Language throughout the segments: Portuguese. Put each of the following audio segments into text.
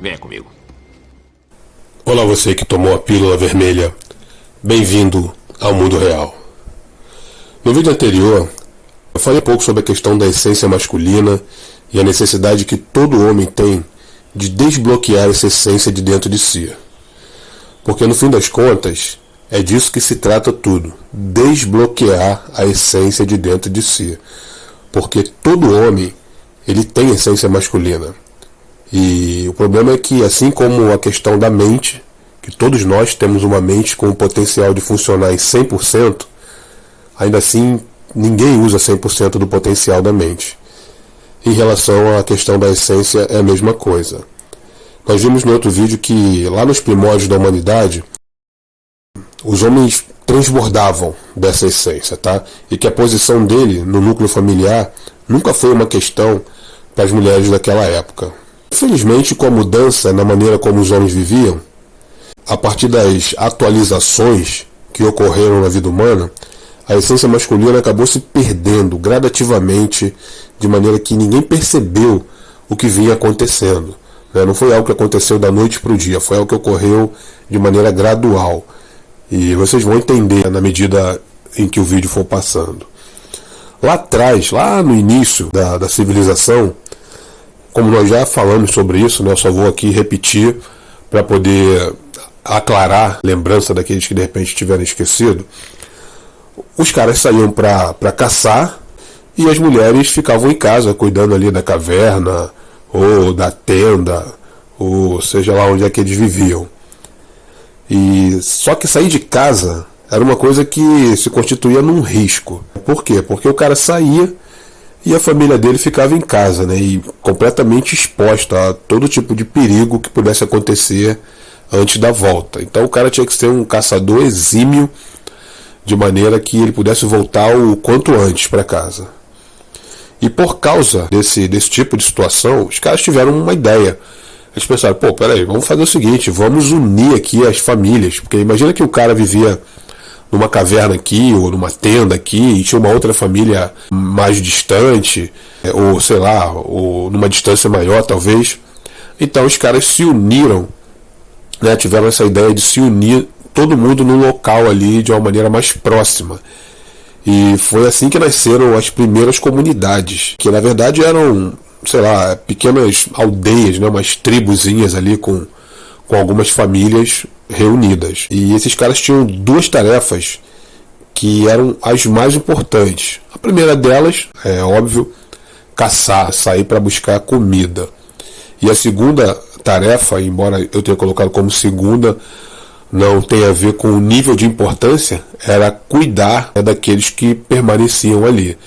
Venha comigo. Olá, você que tomou a pílula vermelha. Bem-vindo ao mundo real. No vídeo anterior, eu falei um pouco sobre a questão da essência masculina e a necessidade que todo homem tem de desbloquear essa essência de dentro de si. Porque no fim das contas, é disso que se trata tudo. Desbloquear a essência de dentro de si. Porque todo homem, ele tem essência masculina. E o problema é que, assim como a questão da mente, que todos nós temos uma mente com o potencial de funcionar em 100%, ainda assim ninguém usa 100% do potencial da mente. Em relação à questão da essência, é a mesma coisa. Nós vimos no outro vídeo que, lá nos primórdios da humanidade, os homens transbordavam dessa essência, tá? E que a posição dele no núcleo familiar nunca foi uma questão para as mulheres daquela época. Infelizmente, com a mudança na maneira como os homens viviam, a partir das atualizações que ocorreram na vida humana, a essência masculina acabou se perdendo gradativamente, de maneira que ninguém percebeu o que vinha acontecendo. Não foi algo que aconteceu da noite para o dia, foi algo que ocorreu de maneira gradual. E vocês vão entender na medida em que o vídeo for passando. Lá atrás, lá no início da civilização, como nós já falamos sobre isso, eu só vou aqui repetir para poder aclarar a lembrança daqueles que de repente tiverem esquecido. Os caras saíam para caçar e as mulheres ficavam em casa cuidando ali da caverna ou da tenda, ou seja lá onde é que eles viviam. E só que sair de casa era uma coisa que se constituía num risco. Por quê? Porque o cara saía e a família dele ficava em casa, né, e completamente exposta a todo tipo de perigo que pudesse acontecer antes da volta. Então o cara tinha que ser um caçador exímio, de maneira que ele pudesse voltar o quanto antes para casa. E por causa desse tipo de situação, os caras tiveram uma ideia. Eles pensaram, peraí, vamos fazer o seguinte, vamos unir aqui as famílias. Porque imagina que o cara vivia numa caverna aqui, ou numa tenda aqui, e tinha uma outra família mais distante, ou sei lá, ou numa distância maior talvez. Então os caras se uniram, né, tiveram essa ideia de se unir todo mundo num local ali de uma maneira mais próxima. E foi assim que nasceram as primeiras comunidades, que na verdade eram, sei lá, pequenas aldeias, né, umas tribuzinhas ali com algumas famílias reunidas. E esses caras tinham duas tarefas que eram as mais importantes. A primeira delas, é óbvio, caçar, sair para buscar comida. E a segunda tarefa, embora eu tenha colocado como segunda, não tem a ver com o nível de importância, era cuidar daqueles que permaneciam ali.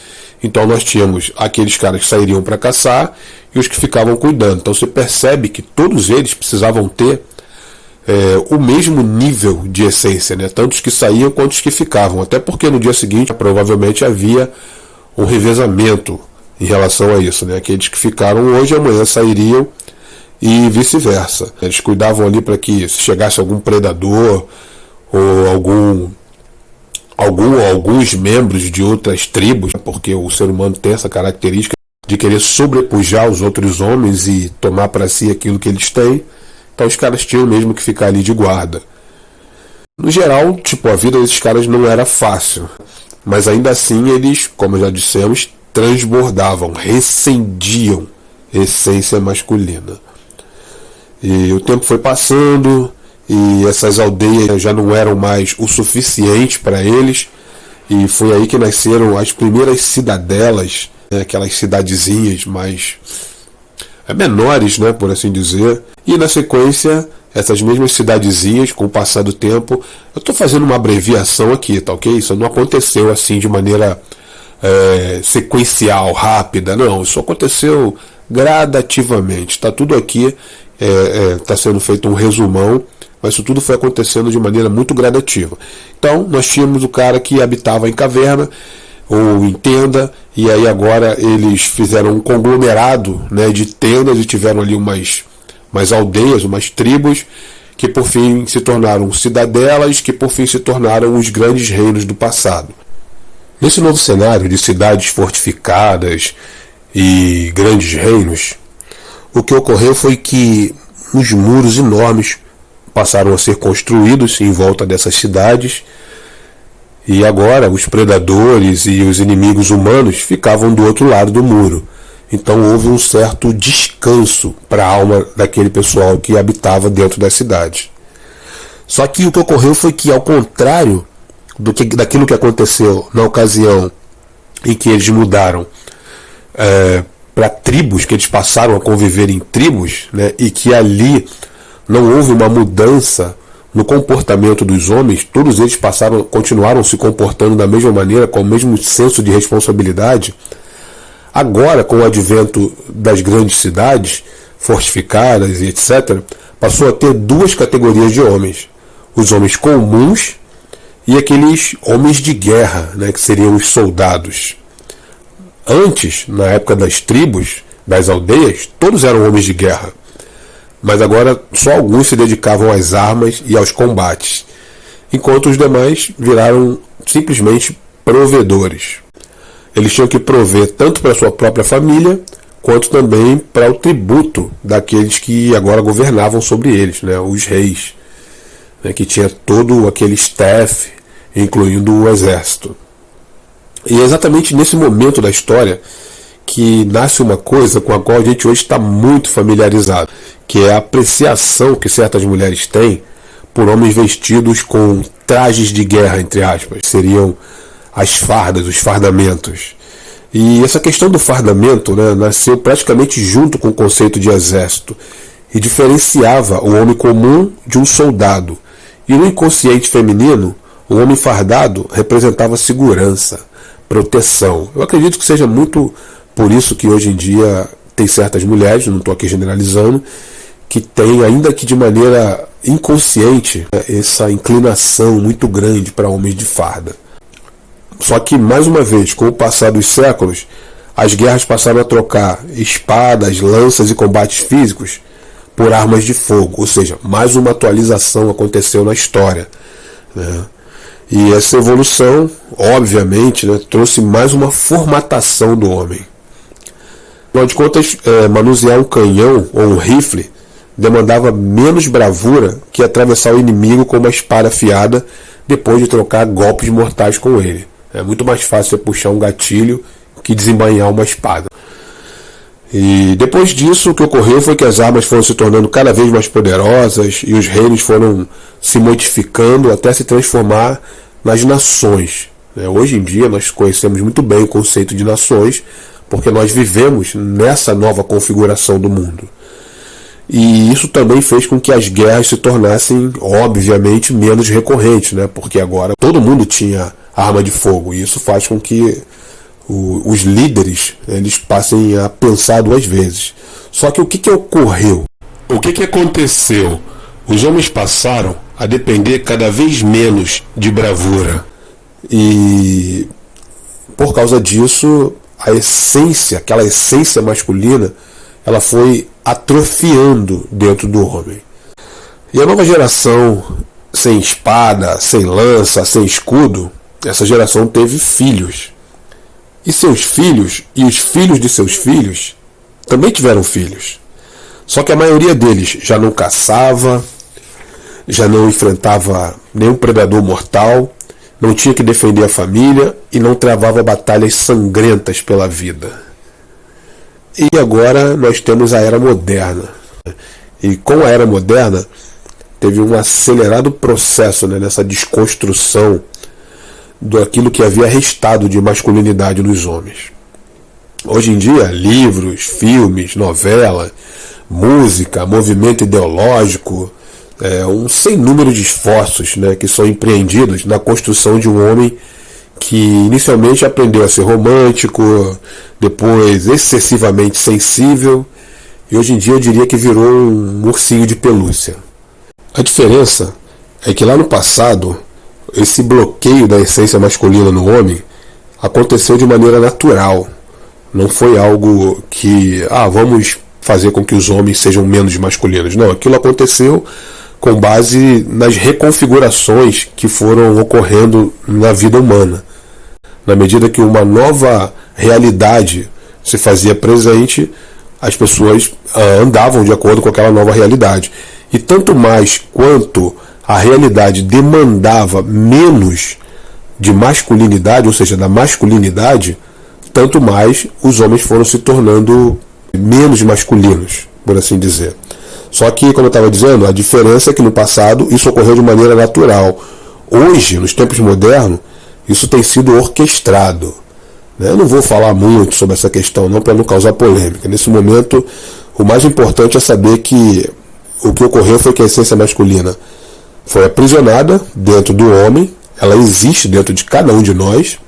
Então nós tínhamos aqueles caras que sairiam para caçar e os que ficavam cuidando. Então você percebe que todos eles precisavam ter o mesmo nível de essência, né? Tanto os que saíam quanto os que ficavam. Até porque no dia seguinte provavelmente havia um revezamento em relação a isso, né? Aqueles que ficaram hoje, amanhã sairiam e vice-versa. Eles cuidavam ali para que se chegasse algum predador ou alguns membros de outras tribos, porque o ser humano tem essa característica de querer sobrepujar os outros homens e tomar para si aquilo que eles têm. Então os caras tinham mesmo que ficar ali de guarda. No geral, a vida desses caras não era fácil, mas ainda assim eles, como já dissemos, transbordavam, recendiam essência masculina. E o tempo foi passando e essas aldeias já não eram mais o suficiente para eles, e foi aí que nasceram as primeiras cidadelas, né, aquelas cidadezinhas mais menores, né, por assim dizer. E na sequência, essas mesmas cidadezinhas, com o passar do tempo, eu estou fazendo uma abreviação aqui, tá ok? Isso não aconteceu assim de maneira sequencial, rápida, não. Isso aconteceu gradativamente. Está tudo aqui, está sendo feito um resumão, mas isso tudo foi acontecendo de maneira muito gradativa. Então, nós tínhamos o cara que habitava em caverna ou em tenda, e aí agora eles fizeram um conglomerado, né, de tendas e tiveram ali umas aldeias, umas tribos, que por fim se tornaram cidadelas, que por fim se tornaram os grandes reinos do passado. Nesse novo cenário de cidades fortificadas e grandes reinos, o que ocorreu foi que nos muros enormes passaram a ser construídos em volta dessas cidades, e agora os predadores e os inimigos humanos ficavam do outro lado do muro. Então houve um certo descanso para a alma daquele pessoal que habitava dentro da cidade. Só que o que ocorreu foi que, ao contrário daquilo que aconteceu na ocasião em que eles mudaram para tribos, que eles passaram a conviver em tribos, né, e que ali não houve uma mudança no comportamento dos homens, todos eles continuaram se comportando da mesma maneira, com o mesmo senso de responsabilidade. Agora, com o advento das grandes cidades fortificadas e etc., passou a ter duas categorias de homens: os homens comuns e aqueles homens de guerra, né, que seriam os soldados. Antes, na época das tribos, das aldeias, todos eram homens de guerra, mas agora só alguns se dedicavam às armas e aos combates, enquanto os demais viraram simplesmente provedores. Eles tinham que prover tanto para a sua própria família, quanto também para o tributo daqueles que agora governavam sobre eles, né, os reis, né, que tinha todo aquele staff, incluindo o exército. E é exatamente nesse momento da história que nasce uma coisa com a qual a gente hoje está muito familiarizado, que é a apreciação que certas mulheres têm por homens vestidos com trajes de guerra, entre aspas. Seriam as fardas, os fardamentos. E essa questão do fardamento, né, nasceu praticamente junto com o conceito de exército e diferenciava o homem comum de um soldado. E no inconsciente feminino, o homem fardado representava segurança, proteção. Eu acredito que seja muito por isso que hoje em dia tem certas mulheres, não estou aqui generalizando, que têm, ainda que de maneira inconsciente, essa inclinação muito grande para homens de farda. Só que, mais uma vez, com o passar dos séculos, as guerras passaram a trocar espadas, lanças e combates físicos por armas de fogo, ou seja, mais uma atualização aconteceu na história, né? E essa evolução, obviamente, né, trouxe mais uma formatação do homem. Afinal de contas, manusear um canhão ou um rifle demandava menos bravura que atravessar o inimigo com uma espada afiada depois de trocar golpes mortais com ele. É muito mais fácil você puxar um gatilho que desembainhar uma espada. E depois disso, o que ocorreu foi que as armas foram se tornando cada vez mais poderosas e os reinos foram se modificando até se transformar nas nações. Hoje em dia nós conhecemos muito bem o conceito de nações, porque nós vivemos nessa nova configuração do mundo. E isso também fez com que as guerras se tornassem, obviamente, menos recorrentes, né? Porque agora todo mundo tinha arma de fogo, e isso faz com que os líderes eles passem a pensar duas vezes. Só que o que ocorreu? O que aconteceu? Os homens passaram a depender cada vez menos de bravura. E por causa disso, a essência, aquela essência masculina, ela foi atrofiando dentro do homem. E a nova geração, sem espada, sem lança, sem escudo, essa geração teve filhos. E seus filhos e os filhos de seus filhos também tiveram filhos. Só que a maioria deles já não caçava, já não enfrentava nenhum predador mortal, não tinha que defender a família e não travava batalhas sangrentas pela vida. E agora nós temos a Era Moderna. E com a Era Moderna teve um acelerado processo, né, nessa desconstrução daquilo que havia restado de masculinidade nos homens. Hoje em dia, livros, filmes, novela, música, movimento ideológico, um sem número de esforços, né, que são empreendidos na construção de um homem que inicialmente aprendeu a ser romântico, depois excessivamente sensível, e hoje em dia eu diria que virou um ursinho de pelúcia. A diferença é que lá no passado, esse bloqueio da essência masculina no homem aconteceu de maneira natural. Não foi algo que, vamos fazer com que os homens sejam menos masculinos. Não, aquilo aconteceu com base nas reconfigurações que foram ocorrendo na vida humana. Na medida que uma nova realidade se fazia presente, as pessoas andavam de acordo com aquela nova realidade. E tanto mais quanto a realidade demandava menos de masculinidade, ou seja, da masculinidade, tanto mais os homens foram se tornando menos masculinos, por assim dizer. Só que, como eu estava dizendo, a diferença é que no passado isso ocorreu de maneira natural. Hoje, nos tempos modernos, isso tem sido orquestrado. Eu não vou falar muito sobre essa questão não, para não causar polêmica. Nesse momento, o mais importante é saber que o que ocorreu foi que a essência masculina foi aprisionada dentro do homem, ela existe dentro de cada um de nós,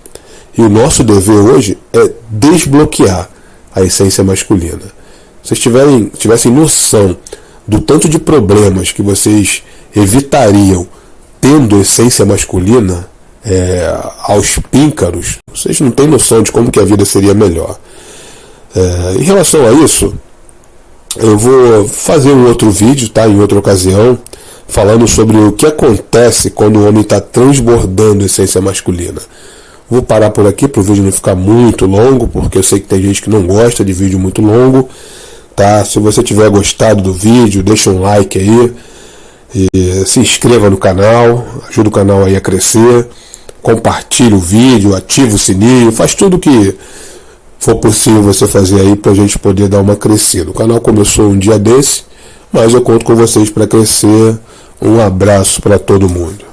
e o nosso dever hoje é desbloquear a essência masculina. Se vocês tivessem noção do tanto de problemas que vocês evitariam tendo essência masculina aos píncaros, vocês não têm noção de como que a vida seria melhor. Em relação a isso, eu vou fazer um outro vídeo, tá, em outra ocasião, falando sobre o que acontece quando o homem está transbordando a essência masculina. Vou parar por aqui para o vídeo não ficar muito longo, porque eu sei que tem gente que não gosta de vídeo muito longo. Tá? Se você tiver gostado do vídeo, deixa um like aí, e se inscreva no canal, ajuda o canal aí a crescer, compartilhe o vídeo, ativa o sininho, faz tudo que for possível você fazer aí para a gente poder dar uma crescida. O canal começou um dia desse, mas eu conto com vocês para crescer. Um abraço para todo mundo.